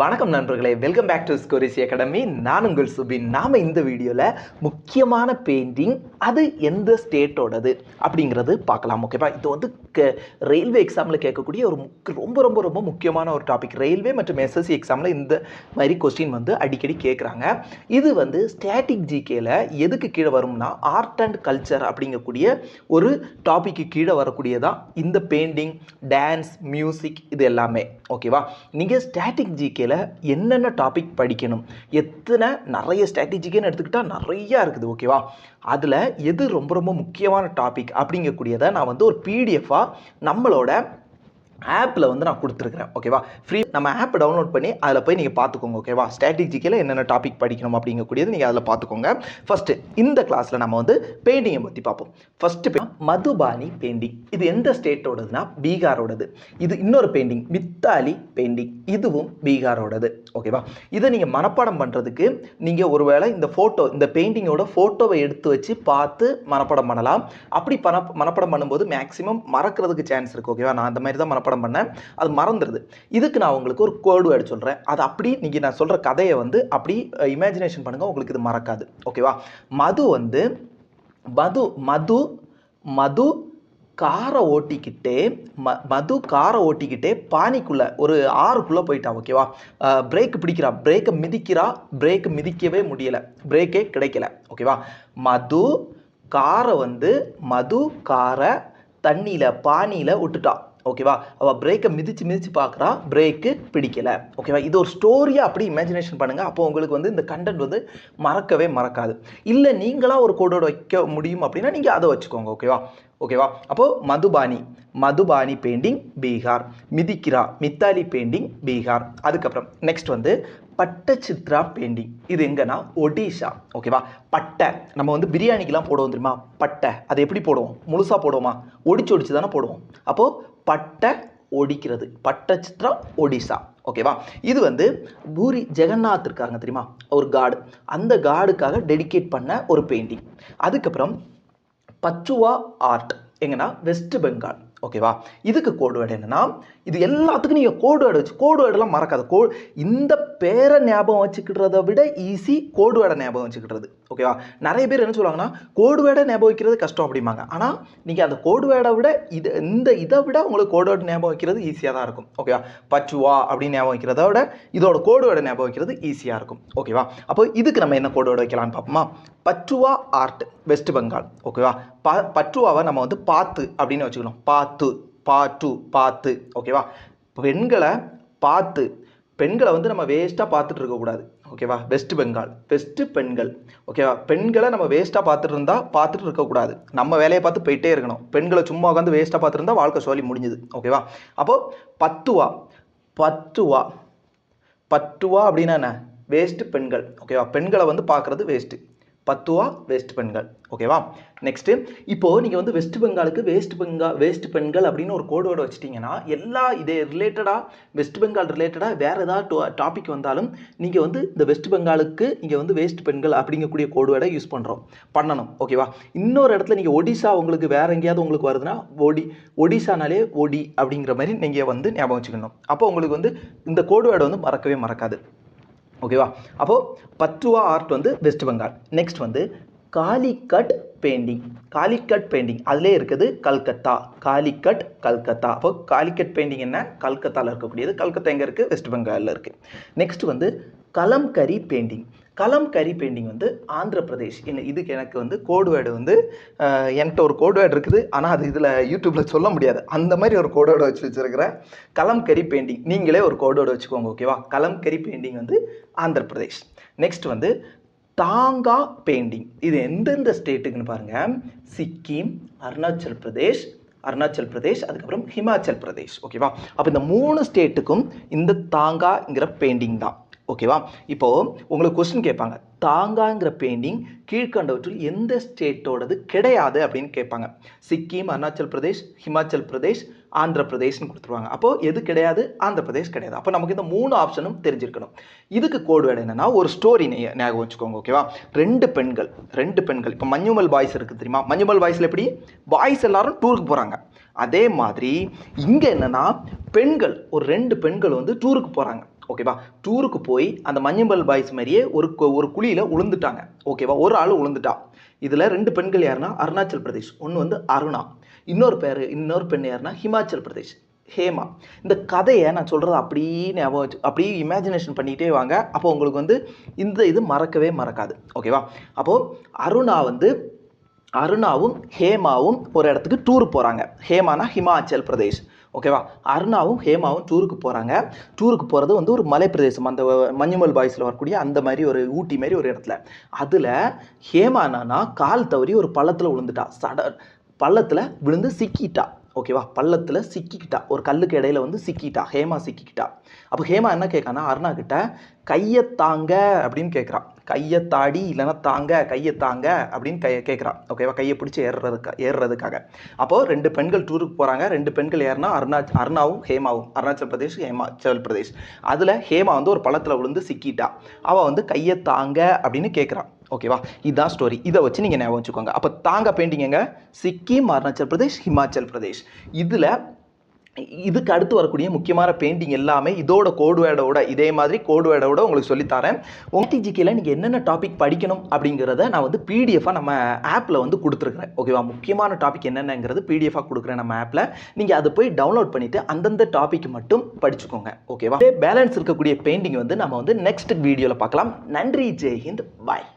வணக்கம் நண்பர்களே, welcome back to ஸ்கோரிசி academy. நான் உங்கள் சுபின். நாம் இந்த வீடியோவில் முக்கியமான பெயிண்டிங் அது எந்த ஸ்டேட்டோடது அப்படிங்கிறது பார்க்கலாம். ஓகேவா? இது வந்து ரயில்வே எக்ஸாமில் கேட்கக்கூடிய ஒரு ரொம்ப ரொம்ப ரொம்ப முக்கியமான ஒரு டாபிக். ரயில்வே மற்றும் எஸ்எஸ்சி எக்ஸாமில் இந்த மாதிரி கொஸ்டின் வந்து அடிக்கடி கேட்குறாங்க. இது வந்து ஸ்டாட்டிக் ஜிகேல எதுக்கு கீழே வரும்னா ஆர்ட் அண்ட் கல்ச்சர் அப்படிங்கக்கூடிய ஒரு டாப்பிக்கு கீழே வரக்கூடியதான் இந்த பெயிண்டிங், டான்ஸ், மியூசிக் இது எல்லாமே. ஓகேவா? நீங்கள் ஸ்டாட்டிக் ஜிகேல என்னென்ன டாபிக் படிக்கணும், நிறைய ஸ்ட்ராட்டஜிக்குன்னு எடுத்துக்கிட்டால் நிறையா இருக்குது. ஓகேவா? அதில் எது ரொம்ப ரொம்ப முக்கியமான டாபிக் அப்படிங்கக்கூடியதை நான் வந்து ஒரு பிடிஎஃபாக நம்மளோட ஆப்பில் வந்து நான் கொடுத்துருக்குறேன். ஓகேவா? ஃப்ரீ நம்ம ஆப் டவுன்லோட் பண்ணி அதில் போய் நீங்கள் பார்த்துக்கோங்க. ஓகேவா? ஸ்ட்ராட்டஜிக்கில் என்னென்ன டாபிக் படிக்கணும் அப்படிங்கக்கூடியது நீங்கள் அதில் பார்த்துக்கோங்க. ஃபஸ்ட்டு இந்த கிளாஸில் நம்ம வந்து பெயிண்டிங்கை பற்றி பார்ப்போம். First Madhubani painting. இது எந்த ஸ்டேட்டோடதுன்னா பீகாரோடது. இது இன்னொரு பெயிண்டிங் மித்தாலி பெயிண்டிங், இதுவும் பீகாரோடது. ஓகேவா? இதை நீங்கள் மனப்பாடம் பண்ணுறதுக்கு நீங்கள் ஒருவேளை இந்த பெயிண்டிங்கோட ஃபோட்டோவை எடுத்து வச்சு பார்த்து மனப்பாடம் பண்ணலாம். அப்படி மனப்பாடம் பண்ணும்போது மேக்ஸிமம் மறக்கிறதுக்கு சான்ஸ் இருக்குது. ஓகேவா? நான் அந்த மாதிரி தான் மனப்பாடம் பண்ணேன், அது மறந்துடுது. இதுக்கு நான் உங்களுக்கு ஒரு கோடு வேர்டு சொல்கிறேன். அது அப்படி நீங்கள் நான் சொல்கிற கதையை வந்து அப்படி இமேஜினேஷன் பண்ணுங்கள், உங்களுக்கு இது மறக்காது. ஓகேவா? மது வந்து மது காரை ஓட்டிக்கிட்டே பானிக்குள்ளே ஒரு ஆறுக்குள்ளே போயிட்டான். ஓகேவா? பிரேக் பிடிக்கிறா, பிரேக் மிதிக்கவே முடியலை, பிரேக்கே கிடைக்கல. ஓகேவா? மது காரை பானியில் விட்டுட்டான். ஓகேவா? அவள் பிரேக்கை மிதிச்சு பார்க்குறா, பிரேக்கு பிடிக்கலை. ஓகேவா? இது ஒரு ஸ்டோரியாக அப்படி இமேஜினேஷன் பண்ணுங்கள். அப்போ உங்களுக்கு வந்து இந்த கண்டென்ட் வந்து மறக்கவே மறக்காது. இல்லை நீங்களாக ஒரு கோடோட வைக்க முடியும் அப்படின்னா நீங்கள் அதை வச்சுக்கோங்க. ஓகேவா? அப்போது மதுபானி பெயிண்டிங் பீகார், மித்தாலி பெயிண்டிங் பீகார். அதுக்கப்புறம் நெக்ஸ்ட் வந்து பட்டச்சித்ரா பெயிண்டிங். இது எங்கன்னா ஒடிஷா. ஓகேவா? பட்டை நம்ம வந்து பிரியாணிக்கெலாம் போடுவோம் தெரியுமா? பட்டை அதை எப்படி போடுவோம்? முழுசாக போடுவோமா? ஒடிச்சு தானே போடுவோம். அப்போது பட்டை ஒடிக்கிறது, பட்டச்சித்ரா ஒடிஷா. ஓகேவா? இது வந்து பூரி ஜெகநாத் இருக்காங்க தெரியுமா, ஒரு காடு, அந்த காடுக்காக டெடிகேட் பண்ண ஒரு பெயிண்டிங். அதுக்கப்புறம் பச்சுவா ஆர்ட் எங்கன்னா வெஸ்ட் பெங்கால். ஓகேவா? இதுக்கு கோடு வேர்டு என்னன்னா, இது எல்லாத்துக்கும் நீங்கள் கோடு வேர்டெல்லாம் மறக்காது. இந்த பேரை ஞாபகம் வச்சுக்கிறத விட ஈஸி கோடு வேர்டை ஞாபகம் வச்சுக்கிறது. ஓகேவா? நிறைய பேர் என்ன சொல்லுவாங்கன்னா கோடு வேர்டை ஞாபகம் வைக்கிறது கஷ்டம் அப்படிம்பாங்க. ஆனால் நீங்கள் அந்த கோடு வேர்டை விட இதை விட உங்களுக்கு கோடு வேர்டு ஞாபகம் வைக்கிறது ஈஸியாக தான் இருக்கும். ஓகேவா? பச்சுவா அப்படின்னு ஞாபகம் வைக்கிறத விட இதோட கோடு வேர்டை ஞாபகம் வைக்கிறது ஈஸியாக இருக்கும். ஓகேவா? அப்போ இதுக்கு நம்ம என்ன கோடு வேர்டு வைக்கலான்னு பார்ப்போமா? பச்சுவா ஆர்ட் வெஸ்ட் பெங்கால். ஓகேவா? பச்சுவாவை நம்ம வந்து பாத்து அப்படின்னு வச்சுக்கணும். பாத்து. ஓகேவா? பெண்களை வந்து நம்ம வேஸ்ட்டாக பார்த்துட்டு இருக்கக்கூடாது. ஓகேவா? வெஸ்ட் பெண்கள். ஓகேவா? பெண்களை நம்ம வேஸ்ட்டாக பார்த்துட்டு இருக்கக்கூடாது. நம்ம வேலையை பார்த்து போயிட்டே இருக்கணும். பெண்களை சும்மா உட்காந்து வேஸ்ட்டாக பார்த்துருந்தா வாழ்க்கை சொல்லி முடிஞ்சுது. ஓகேவா? அப்போது பத்துவா அப்படின்னா என்ன? வேஸ்ட்டு பெண்கள். ஓகேவா? பெண்களை வந்து பார்க்குறது வேஸ்ட்டு. பத்துவா வேஸ்ட் பெண்கள். ஓகேவா? நெக்ஸ்ட்டு இப்போது நீங்கள் வந்து வேஸ்ட் பெண்கள் அப்படின்னு ஒரு கோடு வேர்டு வச்சிட்டிங்கன்னா இதே ரிலேட்டடாக வெஸ்ட் பெங்கால் ரிலேட்டடாக வேறு ஏதாவது டாபிக் வந்தாலும் நீங்கள் வந்து இந்த வெஸ்ட் பெங்காலுக்கு நீங்கள் வந்து வேஸ்ட் பெண்கள் அப்படிங்கக்கூடிய கோடு வேர்டை யூஸ் பண்ணணும். ஓகேவா? இன்னொரு இடத்துல நீங்கள் ஒடிசா உங்களுக்கு வேறு எங்கேயாவது உங்களுக்கு வருதுன்னா ஒடிசானாலே ஒடி அப்படிங்கிற மாதிரி நீங்கள் வந்து ஞாபகம் வச்சுக்கணும். அப்போ உங்களுக்கு வந்து இந்த கோடு வேர்டை வந்து மறக்கவே மறக்காது. ஓகேவா? அப்போது பத்துவா ஆர்ட் வந்து வெஸ்ட் பெங்கால். நெக்ஸ்ட் வந்து காலிக்கட் பெயிண்டிங் அதிலே இருக்குது கல்கத்தா. கல்கத்தா. அப்போ காலிக்கட் பெயிண்டிங் என்ன? கல்கத்தாவில் இருக்கக்கூடியது. கல்கத்தா எங்கே இருக்குது? வெஸ்ட் பெங்காலில் இருக்குது. நெக்ஸ்ட் வந்து கலம்கரி பெயிண்டிங் வந்து ஆந்திர பிரதேஷ். இதுக்கு எனக்கு வந்து கோடு வேர்டு வந்து என்கிட்ட ஒரு கோடு வேர்டு இருக்குது, ஆனால் அது இதில் யூடியூப்பில் சொல்ல முடியாது. அந்த மாதிரி ஒரு கோடு வேர்டு வச்சுருக்கிறேன். கலம்கரி பெயிண்டிங் நீங்களே ஒரு கோடு வேர்டு வச்சுக்கோங்க. ஓகேவா? கலம்கரி பெயிண்டிங் வந்து ஆந்திர பிரதேஷ். நெக்ஸ்ட் வந்து தாங்கா பெயிண்டிங். இது எந்தெந்த ஸ்டேட்டுக்குன்னு பாருங்கள். சிக்கிம், அருணாச்சல் பிரதேஷ், அதுக்கப்புறம் ஹிமாச்சல் பிரதேஷ். ஓகேவா? அப்போ இந்த 3 ஸ்டேட்டுக்கும் இந்த தாங்காங்கிற பெயிண்டிங் தான். ஓகேவா? இப்போது உங்களுக்கு கொஸ்டின் கேட்பாங்க, தாங்காங்கிற பெயிண்டிங் கீழ்கண்டவற்றில் எந்த ஸ்டேட்டோடது கிடையாது அப்படின்னு கேட்பாங்க. சிக்கிம், அருணாச்சல் பிரதேஷ், ஹிமாச்சல் பிரதேஷ், ஆந்திர பிரதேஷ்னு கொடுத்துருவாங்க. அப்போது எது கிடையாது? ஆந்திர பிரதேஷ் கிடையாது. அப்போ நமக்கு இந்த 3 ஆப்ஷனும் தெரிஞ்சிருக்கணும். இதுக்கு கோடு வேர்டு என்னன்னா, ஒரு ஸ்டோரி ஞாபகம் வச்சுக்கோங்க. ஓகேவா? 2 பெண்கள் இப்போ மஞ்சுமல் பாய்ஸ் இருக்குது தெரியுமா? மஞ்சுமல் பாய்ஸில் எப்படி பாய்ஸ் எல்லாரும் டூருக்கு போகிறாங்க, அதே மாதிரி இங்கே என்னன்னா ஒரு 2 பெண்கள் வந்து டூருக்கு போகிறாங்க. ஓகேவா. டூருக்கு போய் அந்த மஞ்சள் பாய்ஸ் மாதிரியே ஒரு குழியில் உளுந்துட்டாங்க. ஓகேவா. ஒரு ஆள் உளுந்துட்டா. இதில் 2 பெண்கள் யாருன்னா அருணாச்சல் பிரதேஷ், ஒன்று வந்து அருணா, இன்னொரு பெண் யாருன்னா ஹிமாச்சல் பிரதேஷ், ஹேமா. இந்த கதையை நான் சொல்கிறது அப்படியே ஞாபகம் வச்சு அப்படியே இமேஜினேஷன் பண்ணிகிட்டே வாங்க. அப்போ உங்களுக்கு வந்து இது மறக்கவே மறக்காது. ஓகேவா. அப்போது அருணாவும் ஹேமாவும் ஒரு இடத்துக்கு டூர் போகிறாங்க. ஹேமானா ஹிமாச்சல் பிரதேஷ். ஓகேவா. அருணாவும் ஹேமாவும் டூருக்கு போகிறாங்க. டூருக்கு போகிறது வந்து ஒரு மலை பிரதேசம், அந்த மஞ்சுமல் பாய்ஸில் வரக்கூடிய அந்த மாதிரி ஒரு ஊட்டி மாதிரி ஒரு இடத்துல. அதில் ஹேமானா கால் தவறி ஒரு பள்ளத்தில் விழுந்துட்டா. பள்ளத்தில் விழுந்து சிக்கிட்டா. ஓகேவா. பள்ளத்தில் சிக்கிக்கிட்டா, ஒரு கல்லுக்கு இடையில வந்து சிக்கிட்டா, ஹேமா சிக்கிக்கிட்டா. அப்போ ஹேமா என்ன கேட்கானா அருணா கிட்ட, கையை தாங்க அப்படின்னு கேட்குறான். கையை தாடி இல்லைன்னா கையை தாங்க அப்படின்னு கேட்குறான். ஓகேவா. கையை பிடிச்சி ஏறுறதுக்காக. அப்போது 2 பெண்கள் டூருக்கு போகிறாங்க. 2 பெண்கள் யாருன்னா அருணாவும் ஹேமாவும், அருணாச்சல் பிரதேஷ், ஹிமாச்சல் பிரதேஷ். அதில் ஹேமா வந்து ஒரு பள்ளத்தில் விழுந்து சிக்கிட்டா. அவள் வந்து கையை தாங்க அப்படின்னு கேட்குறான். ஓகேவா. இதுதான் ஸ்டோரி. இதை வச்சு நீங்கள் ஞாபகம் வச்சுக்கோங்க. அப்போ தாங்க பெயிண்டிங்க சிக்கிம், அருணாச்சல் பிரதேஷ், ஹிமாச்சல் பிரதேஷ். இதுக்கு அடுத்து வரக்கூடிய முக்கியமான பெயிண்டிங் எல்லாமே இதோட கோட்வேர்டோட, இதே மாதிரி கோட்வேர்டோட உங்களுக்கு சொல்லித்தரேன். டிஜிக்கில் நீங்கள் என்னென்ன டாபிக் படிக்கணும் அப்படிங்கிறத நான் வந்து பிடிஎஃபாக நம்ம ஆப்பில் வந்து கொடுத்துருக்குறேன். ஓகேவா. முக்கியமான டாபிக் என்னென்னங்கிறது பிடிஎஃபாக கொடுக்குறேன் நம்ம ஆப்பில். நீங்கள் அதை போய் டவுன்லோட் பண்ணிவிட்டு அந்தந்த டாபிக் மட்டும் படிச்சுக்கோங்க. ஓகேவா. பேலன்ஸ் இருக்கக்கூடிய பெயிண்டிங் வந்து நம்ம வந்து நெக்ஸ்ட் வீடியோவில் பார்க்கலாம். நன்றி. ஜெய் ஹிந்த். பாய்.